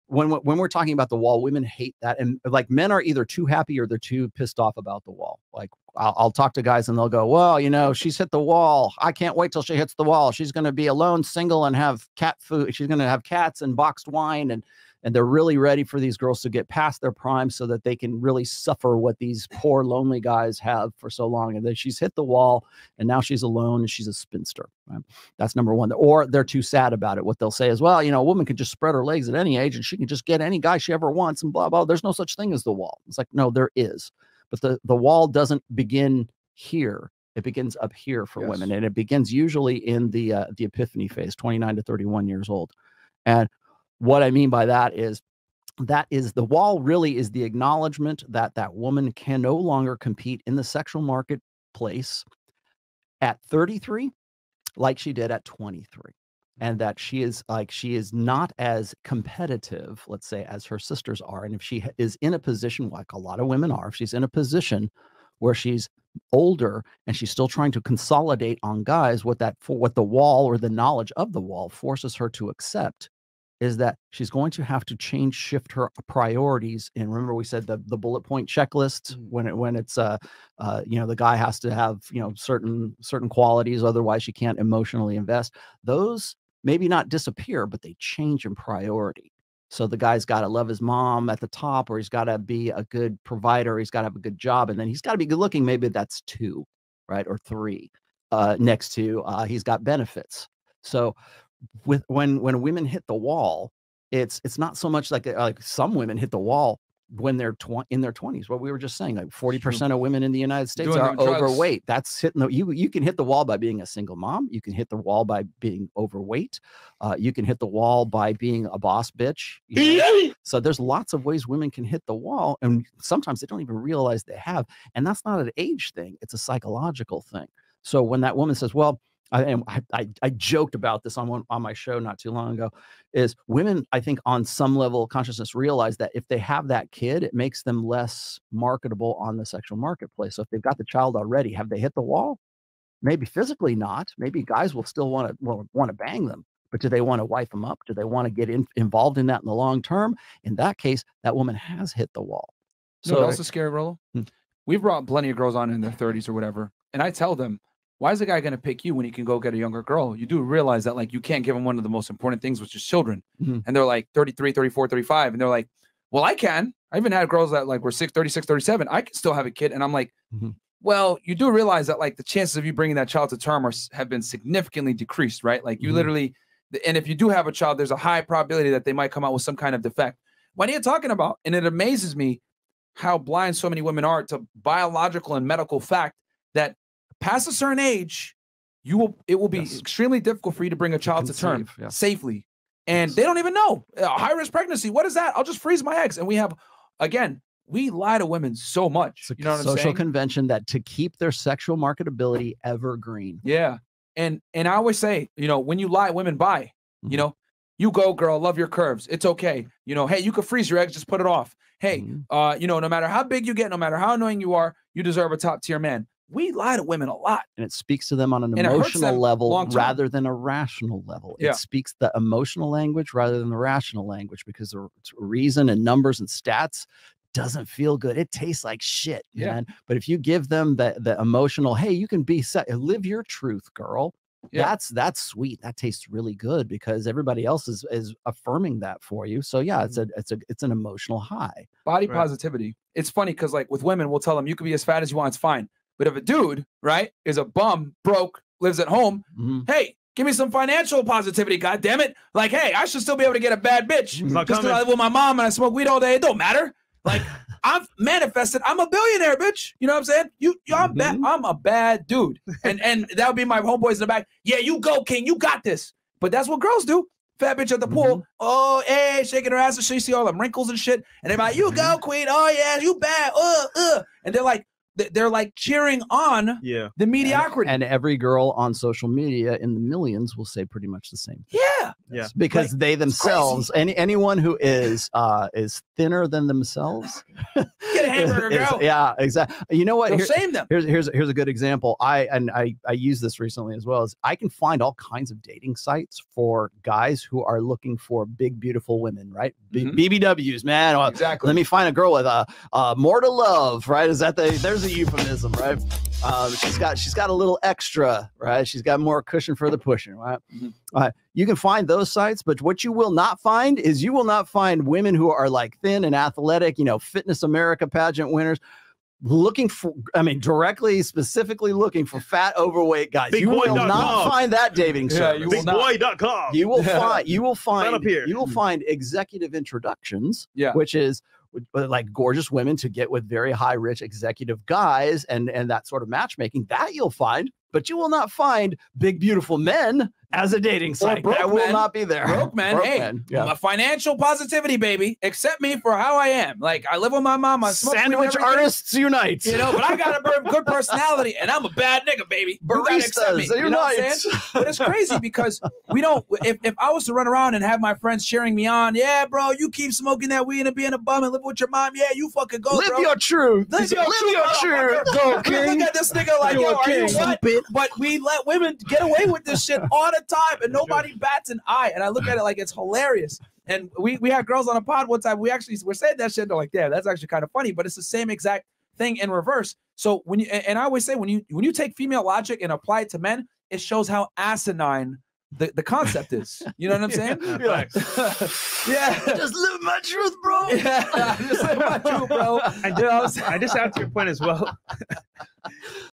when we're talking about the wall, women hate that. And like men are either too happy or they're too pissed off about the wall. Like I'll talk to guys and they'll go, well, you know, she's hit the wall. I can't wait till she hits the wall. She's going to be alone, single, and have cat food. She's going to have cats and boxed wine. And they're really ready for these girls to get past their prime so that they can really suffer what these poor, lonely guys have for so long. And then she's hit the wall and now she's alone and she's a spinster. Right? That's number one. Or they're too sad about it. What they'll say is, well, you know, a woman can just spread her legs at any age and she can just get any guy she ever wants and blah, blah. There's no such thing as the wall. It's like, no, there is. But the wall doesn't begin here. It begins up here for women. And it begins usually in the epiphany phase, 29 to 31 years old. And what I mean by that is the wall really is the acknowledgement that that woman can no longer compete in the sexual marketplace at 33 like she did at 23. And that she is not as competitive, let's say, as her sisters are. And if she is in a position, like a lot of women are, if she's in a position where she's older and she's still trying to consolidate on guys, what the wall or the knowledge of the wall forces her to accept is that she's going to have to shift her priorities. And remember, we said the bullet point checklist when it's you know, the guy has to have, you know, certain qualities, otherwise she can't emotionally invest. Those maybe not disappear, but they change in priority. So the guy's got to love his mom at the top, or he's got to be a good provider. He's got to have a good job, and then he's got to be good looking. Maybe that's 2, right? Or 3 next to he's got benefits. So when women hit the wall, it's not so much like some women hit the wall when they're in their 20s. What we were just saying, like 40% of women in the United States are overweight. That's hitting you can hit the wall by being a single mom. You can hit the wall by being overweight. You can hit the wall by being a boss bitch. You know? So there's lots of ways women can hit the wall, and sometimes they don't even realize they have. And that's not an age thing; it's a psychological thing. So when that woman says, "Well," I joked about this on my show not too long ago, is women, I think, on some level of consciousness realize that if they have that kid, it makes them less marketable on the sexual marketplace. So if they've got the child already, have they hit the wall? Maybe physically not. Maybe guys will still want to bang them, but do they want to wife them up? Do they want to get involved in that in the long term? In that case, that woman has hit the wall. So what else is scary, Rollo? We've brought plenty of girls on in their 30s or whatever, and I tell them, why is the guy going to pick you when he can go get a younger girl? You do realize that, like, you can't give him one of the most important things, which is children. And they're like 33, 34, 35. And they're like, well, I can. I even had girls that like were 36, 37. I can still have a kid. And I'm like, well, you do realize that, like, the chances of you bringing that child to term have been significantly decreased, right? Like, you literally, and if you do have a child, there's a high probability that they might come out with some kind of defect. What are you talking about? And it amazes me how blind so many women are to biological and medical fact that past a certain age, it will be extremely difficult for you to bring a child to term safely. And they don't even know. High-risk pregnancy, what is that? I'll just freeze my eggs. And we have, again, we lie to women so much. You know what I'm saying? Social convention that to keep their sexual marketability evergreen. Yeah. And I always say, you know, when you lie, women buy. You know, you go, girl, love your curves. It's okay. You know, hey, you could freeze your eggs, just put it off. Hey, you know, no matter how big you get, no matter how annoying you are, you deserve a top-tier man. We lie to women a lot. And it speaks to them on an emotional level rather than a rational level. It speaks the emotional language rather than the rational language, because the reason and numbers and stats doesn't feel good. It tastes like shit, man. But if you give them the emotional, hey, you can live your truth, girl. That's sweet. That tastes really good because everybody else is affirming that for you. So yeah, it's an emotional high. Body positivity. It's funny because, like, with women, we'll tell them you can be as fat as you want, it's fine. But if a dude, right, is a bum, broke, lives at home, hey, give me some financial positivity, God damn it! Like, hey, I should still be able to get a bad bitch just because I live with my mom and I smoke weed all day. It don't matter. Like, I'm manifested. I'm a billionaire, bitch. You know what I'm saying? I'm a bad dude. And that would be my homeboys in the back. Yeah, you go, King. You got this. But that's what girls do. Fat bitch at the pool. Oh, hey, shaking her ass and she see all the wrinkles and shit. And they're like, you go, queen. Oh, yeah, you bad. And they're like, they're like cheering on the mediocrity. And every girl on social media in the millions will say pretty much the same thing. Yeah. Because like, they themselves, anyone who is thinner than themselves, get a hamburger, girl. Yeah, exactly. You know what? Shame them. Here's a good example. I use this recently as well. As I can find all kinds of dating sites for guys who are looking for big, beautiful women, right? BBWs, man. Exactly. Let me find a girl with more to love, right? Is that there's a euphemism, right? She's got a little extra, right? She's got more cushion for the pushing, right? You can find those sites, but what you will not find is you will not find women who are like thin and athletic, you know, Fitness America pageant winners, looking for, specifically looking for fat, overweight guys. You will not find that dating service. BigBoy.com. You will find executive introductions, which is like gorgeous women to get with very high, rich executive guys and that sort of matchmaking that you'll find, but you will not find big, beautiful men as a dating site. That will not be there. Broke men. I'm a financial positivity, baby. Accept me for how I am. Like, I live with my mom. I smoke Sandwich artists unite. You know, but I got a good personality, and I'm a bad nigga, baby. Baristas you know what I'm saying? But it's crazy because we don't. If I was to run around and have my friends cheering me on, yeah, bro, you keep smoking that weed and being a bum and live with your mom. Yeah, you fucking go, live bro. Your truth. Live your truth. Go, king. Look at this nigga like, yo, are you what? But we let women get away with this shit all the time, and nobody bats an eye. And I look at it like it's hilarious. And we had girls on a pod one time. We're saying that shit. They're like, yeah, that's actually kind of funny. But it's the same exact thing in reverse. So when you, and I always say, when you take female logic and apply it to men, it shows how asinine the concept is. You know what I'm saying? Yeah. Just live my truth, bro. Yeah. Just live my truth, bro. I just add to your point as well.